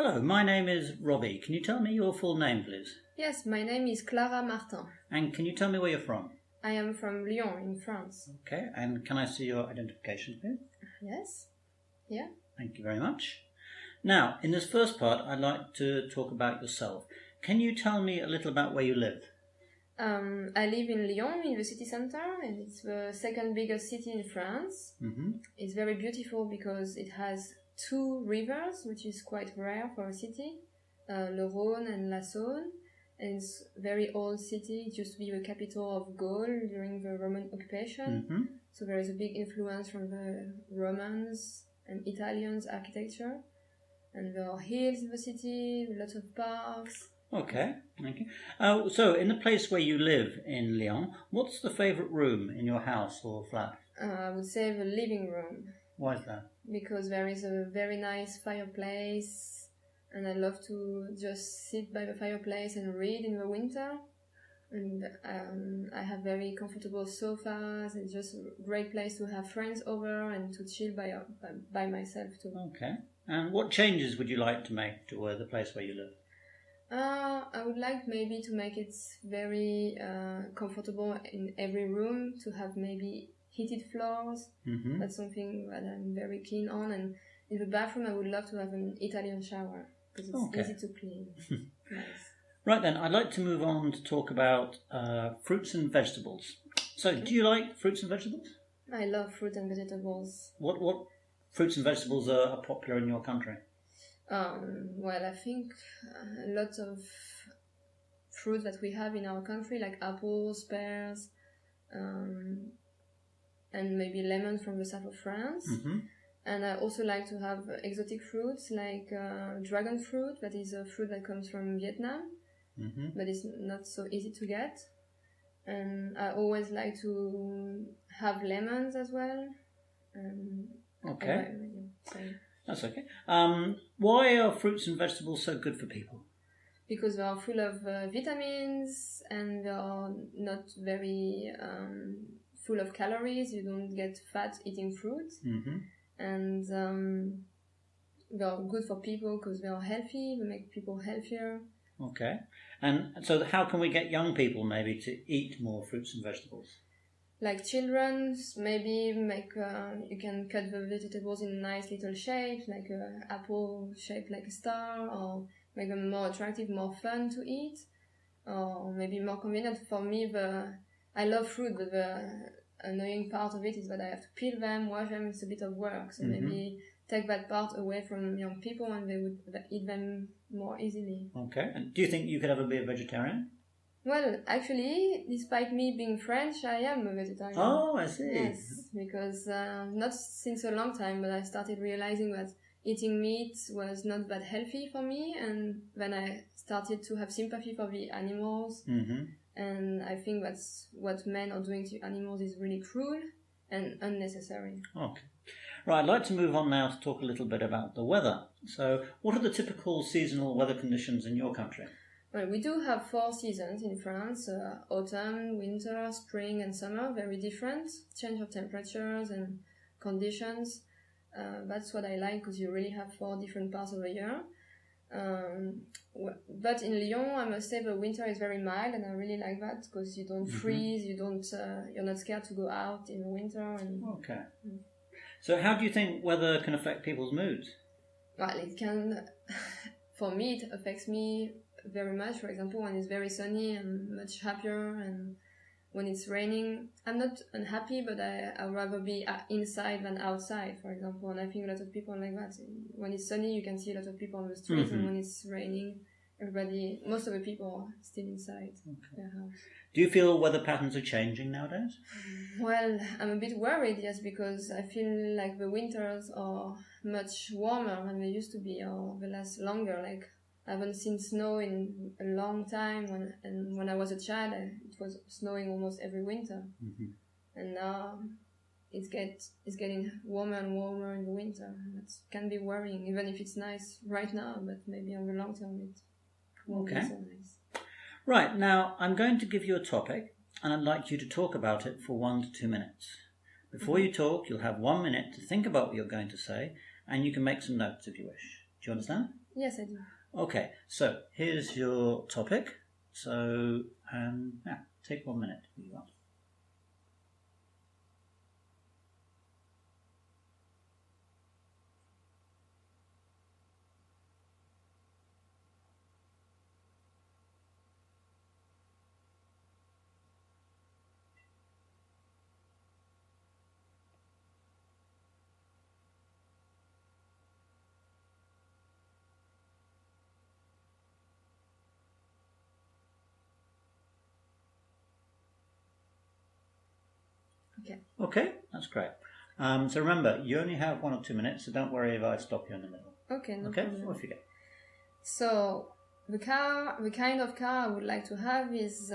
Hello, my name is Robbie. Can you tell me your full name, please? Yes, my name is Clara Martin. And can you tell me where you're from? I am from Lyon in France. Okay, and can I see your identification, please? Yes. Yeah. Thank you very much. Now, in this first part, I'd like to talk about yourself. Can you tell me a little about where you live? I live in Lyon, in the city center, and it's the second biggest city in France. Mm-hmm. It's very beautiful because it has two rivers, which is quite rare for a city, Le Rhône and La Saône. And it's a very old city. It used to be the capital of Gaul during the Roman occupation. Mm-hmm. So there is a big influence from the Romans and Italians architecture. And there are hills in the city, lots of parks. Okay, thank you. So, in the place where you live in Lyon, what's the favourite room in your house or flat? I would say the living room. Why is that? Because there is a very nice fireplace, and I love to just sit by the fireplace and read in the winter. And I have very comfortable sofas. It's just a great place to have friends over and to chill by myself too. Okay. And what changes would you like to make to the place where you live? I would like maybe to make it very comfortable in every room, to have maybe heated floors. Mm-hmm. That's something that I'm very keen on. And in the bathroom, I would love to have an Italian shower because it's easy to clean. Nice. Right then, I'd like to move on to talk about fruits and vegetables. So, do you like fruits and vegetables? I love fruit and vegetables. What fruits and vegetables are popular in your country? Well, I think a lot of fruit that we have in our country, like apples, pears, and maybe lemons from the south of France. Mm-hmm. And I also like to have exotic fruits like dragon fruit, that is a fruit that comes from Vietnam, mm-hmm. but it's not so easy to get. And I always like to have lemons as well. Okay. So. That's okay. Why are fruits and vegetables so good for people? Because they are full of vitamins and they are not very full of calories. You don't get fat eating fruit. Mm-hmm. And they are good for people because they are healthy. They make people healthier. Okay. And so how can we get young people maybe to eat more fruits and vegetables? Like children, maybe you can cut the vegetables in nice little shapes, like an apple shaped like a star, or make them more attractive, more fun to eat, or maybe more convenient. For me, I love fruit, but the annoying part of it is that I have to peel them, wash them. It's a bit of work, so mm-hmm. maybe take that part away from young people and they would eat them more easily. Okay. And do you think you could ever be a vegetarian? Well, actually, despite me being French, I am a vegetarian. Oh, I see. Yes, because not since a long time, but I started realizing that eating meat was not that healthy for me, and then I started to have sympathy for the animals, mm-hmm. and I think that's what men are doing to animals is really cruel and unnecessary. Okay. Right, I'd like to move on now to talk a little bit about the weather. So, what are the typical seasonal weather conditions in your country? Well, we do have 4 seasons in France, autumn, winter, spring and summer, very different, change of temperatures and conditions. That's what I like because you really have 4 different parts of the year. But in Lyon, I must say the winter is very mild and I really like that because you don't freeze, you're not scared to go out in the winter. Okay. So how do you think weather can affect people's moods? Well, it can, for me, it affects me very much. For example, when it's very sunny, I'm much happier, and when it's raining, I'm not unhappy, but I'd rather be inside than outside, for example. And I think a lot of people are like that. When it's sunny, you can see a lot of people on the streets, and when it's raining, most of the people are still inside their house. Do you feel weather patterns are changing nowadays? Well, I'm a bit worried, yes, because I feel like the winters are much warmer than they used to be, or they last longer. Like, I haven't seen snow in a long time. When I was a child, it was snowing almost every winter. Mm-hmm. And now it's getting warmer and warmer in the winter. That can be worrying, even if it's nice right now, but maybe on the long term it won't be so nice. Right, now I'm going to give you a topic and I'd like you to talk about it for 1 to 2 minutes. Before you talk, you'll have 1 minute to think about what you're going to say and you can make some notes if you wish. Do you understand? Yes, I do. Okay, so here's your topic. So, take 1 minute if you want. Okay, that's great. So remember, you only have 1 or 2 minutes, so don't worry if I stop you in the middle. Okay, no Okay, problem. off you go. So the kind of car I would like to have is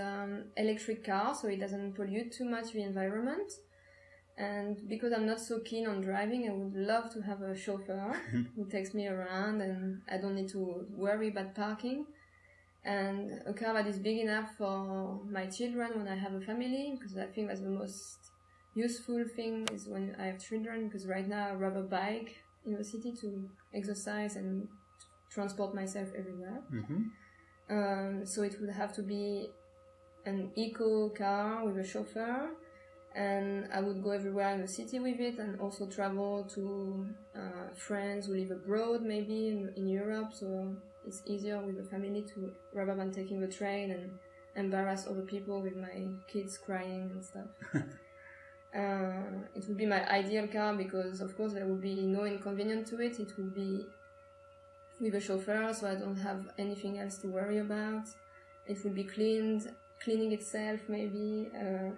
electric car, so it doesn't pollute too much the environment. And because I'm not so keen on driving, I would love to have a chauffeur who takes me around, and I don't need to worry about parking. And a car that is big enough for my children when I have a family, because I think that's the most useful thing is when I have children, because right now I ride a bike in the city to exercise and transport myself everywhere. So it would have to be an eco car with a chauffeur, and I would go everywhere in the city with it, and also travel to friends who live abroad, maybe in Europe, so it's easier with the family to rather than taking the train and embarrass other people with my kids crying and stuff. It would be my ideal car because, of course, there would be no inconvenience to it. It would be with a chauffeur, so I don't have anything else to worry about. It would be cleaning itself maybe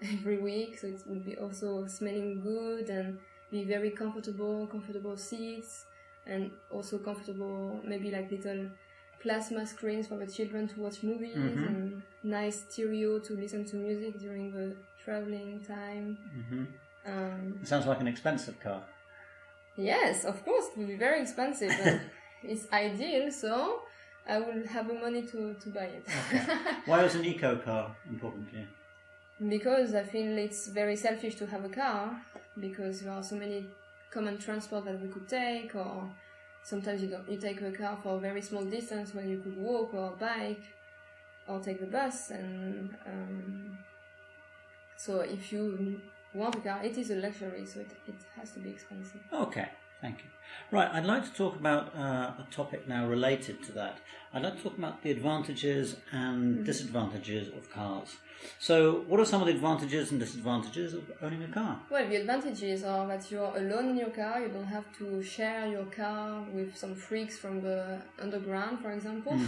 every week, so it would be also smelling good and be very comfortable seats, and also comfortable, maybe like little plasma screens for the children to watch movies, and nice stereo to listen to music during the traveling time. It sounds like an expensive car. Yes, of course, it will be very expensive, but it's ideal, so I will have the money to buy it. Okay. Why is an eco car important to you? Because I feel it's very selfish to have a car, because there are so many common transport that we could take, or sometimes you take a car for a very small distance when you could walk or bike or take the bus, and so if you want a car, it is a luxury, so it has to be expensive. Okay, thank you. Right, I'd like to talk about a topic now related to that. I'd like to talk about the advantages and disadvantages of cars. So, what are some of the advantages and disadvantages of owning a car? Well, the advantages are that you're alone in your car, you don't have to share your car with some freaks from the underground, for example.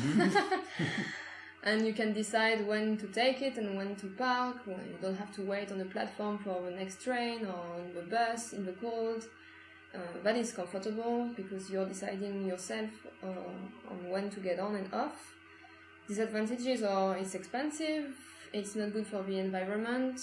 And you can decide when to take it and when to park. Well, you don't have to wait on the platform for the next train or on the bus in the cold. That is comfortable because you're deciding yourself on when to get on and off. Disadvantages are it's expensive, it's not good for the environment,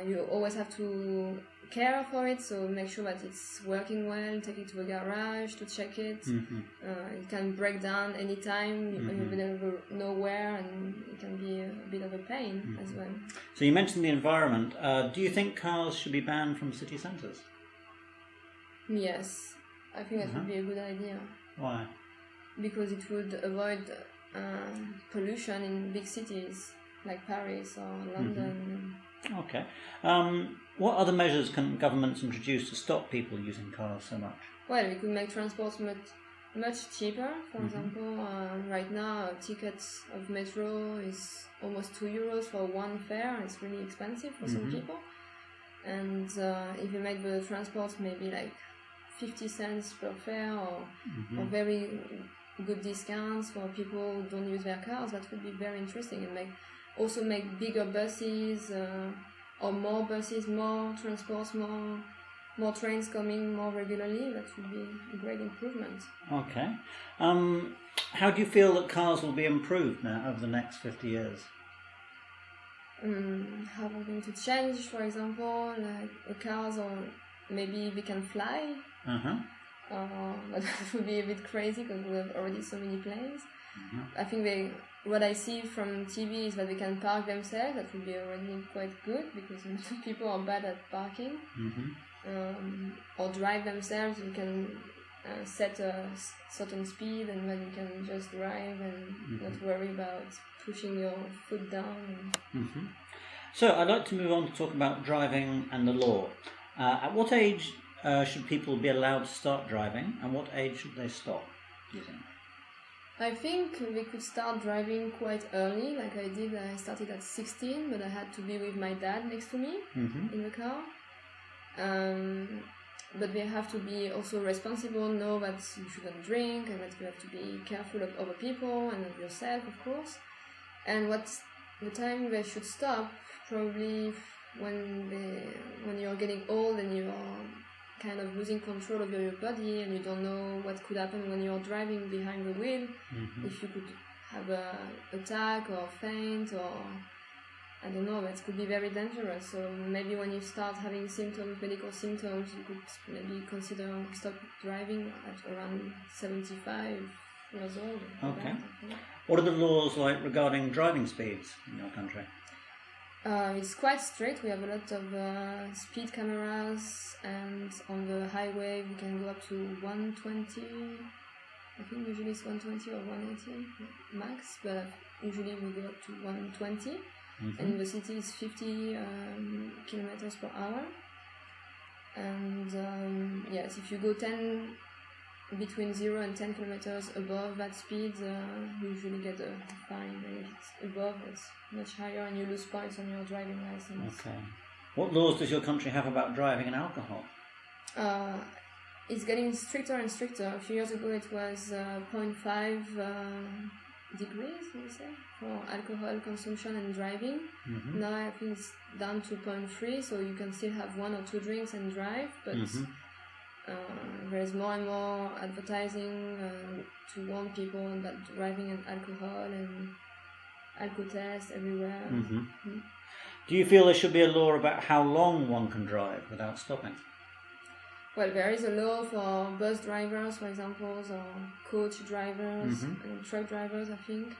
you always have to care for it, so make sure that it's working well, take it to a garage to check it. It can break down anytime, you never know where, and it can be a bit of a pain as well. So you mentioned the environment. Do you think cars should be banned from city centres? Yes, I think that would be a good idea. Why? Because it would avoid pollution in big cities like Paris or London. Okay. What other measures can governments introduce to stop people using cars so much? Well, we could make transport much cheaper. For example, right now a ticket of metro is almost €2 for one fare. It's really expensive for some people. And if you make the transport maybe like 50 cents per fare or very good discounts for people who don't use their cars, that would be very interesting, and make bigger buses or more buses, more transports, more trains coming more regularly. That would be a great improvement. Okay. How do you feel that cars will be improved now over the next 50 years? How we're going to change, for example, like cars, or maybe we can fly. But that would be a bit crazy because we have already so many planes. I think what I see from TV is that they can park themselves. That would be already quite good because people are bad at parking. Or drive themselves. You can set a certain speed, and then you can just drive and not worry about pushing your foot down. So I'd like to move on to talk about driving and the law. At what age should people be allowed to start driving, and what age should they stop, do you think? I think we could start driving quite early, like I did. I started at 16, but I had to be with my dad next to me in the car. But we have to be also responsible, know that you shouldn't drink, and that you have to be careful of other people and of yourself, of course. And what's the time they should stop? Probably when you're getting old and you're kind of losing control over your body and you don't know what could happen when you're driving behind the wheel. If you could have a attack or faint, or I don't know, that could be very dangerous. So maybe when you start having symptoms, medical symptoms, you could maybe consider stop driving at around 75 years old. Okay. What are the laws like regarding driving speeds in your country? It's quite strict. We have a lot of speed cameras, and on the highway we can go up to 120. I think usually it's 120 or 180 max, but usually we go up to 120. And in the city it's 50 kilometers per hour. And yes, if you go between 0 and 10 kilometers above that speed, you usually get a fine. And if it's above, it's much higher, and you lose points on your driving license. Okay. What laws does your country have about driving and alcohol? It's getting stricter and stricter. A few years ago it was 0.5 degrees, we say, for alcohol consumption and driving. Now I think it's down to 0.3, so you can still have 1 or 2 drinks and drive, but there's more and more advertising to warn people about driving and alcohol, and alcohol tests everywhere. Do you feel there should be a law about how long one can drive without stopping? Well, there is a law for bus drivers, for example, or coach drivers and truck drivers, I think.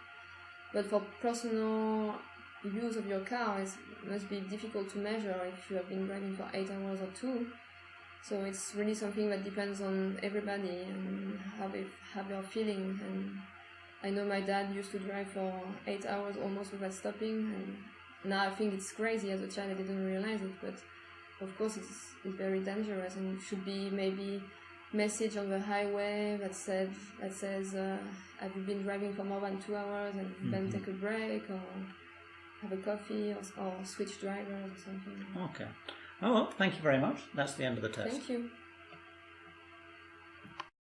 But for personal use of your car, it must be difficult to measure if you have been driving for 8 hours or 2. So it's really something that depends on everybody and how they're feeling. And I know my dad used to drive for 8 hours almost without stopping, and now I think it's crazy. As a child I didn't realize it, but of course it's very dangerous, and it should be maybe message on the highway that says have you been driving for more than 2 hours, and then take a break or have a coffee or switch drivers or something. Okay. Oh well, thank you very much. That's the end of the test. Thank you.